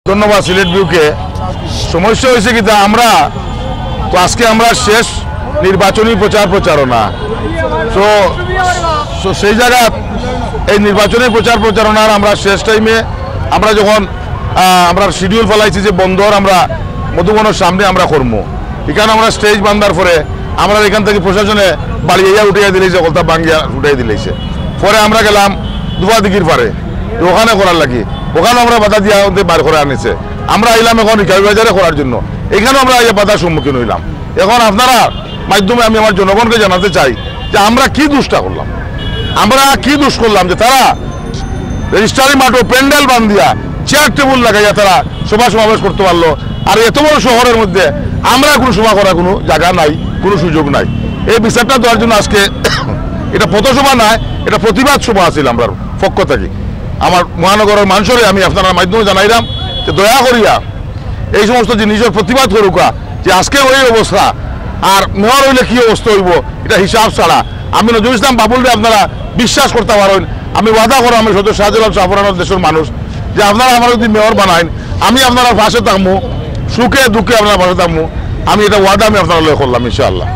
ধন্যবাদ সিলেট ভিউকে। সমস্যা হয়েছে কি আমরা তো আজকে আমরা শেষ নির্বাচনী প্রচারণা, তো সেই জায়গা এই নির্বাচনী প্রচারণার আমরা শেষ টাইমে আমরা যখন আমরা শিডিউল ফেলাইছি যে বন্দর আমরা মধুবনের সামনে আমরা করবো, এখানে আমরা স্টেজ বান্ধার পরে আমরা এখান থেকে প্রশাসনে বাড়িয়ে উঠিয়ে দিলেছে, কলতা ভাঙ্গিয়া উঠিয়ে দিলেছে। পরে আমরা গেলাম দুবা দিঘির পারে, ওখানে করার লাগি, ওখানে আমরা বাধা দিয়া বার করে আনিছে। আমরা আইলাম এখন ইকাবি বাজারে করার জন্য, এখানেও আমরা এই বাধার সম্মুখীন হইলাম। এখন আপনারা মাধ্যমে আমি আমার জনগণকে জানাতে চাই যে আমরা কি দুষ্টা করলাম, আমরা কি দোষ করলাম যে তারা রেজিস্ট্রারি মাঠও প্যান্ডেল বান্ধিয়া চেয়ার টেবিল লাগাইয়া তারা সভা সমাবেশ করতে পারলো। আর এত বড় শহরের মধ্যে আমরা কোনো সভা করার কোনো জায়গা নাই, কোনো সুযোগ নাই। এই বিচারটা দেওয়ার জন্য আজকে এটা পথসভা নয়, এটা প্রতিবাদ সভা আছিল আমরা পক্ষ থেকে। আমার মহানগরের মানুষরে আমি আপনার মাধ্যমে জানাইলাম যে দয়া করিয়া এই সমস্ত জিনিসের প্রতিবাদ করুকা, যে আজকে ওই অবস্থা আর মেয়র হইলে কি অবস্থা হইব এটা হিসাব ছাড়া। আমি নজরুল ইসলাম বাবুলরে আপনারা বিশ্বাস করতে পারেন, আমি ওয়াদা করো আমি সদস্য শাহজালাল শাহপুরানোর দেশের মানুষ যে আপনারা আমার যদি মেয়র বানাইন আমি আপনারা পাশে থাকবো, সুখে দুঃখে আপনারা পাশে থাকবো। আমি এটা ওয়াদা আমি আপনারা করলাম ইনশাআল্লাহ।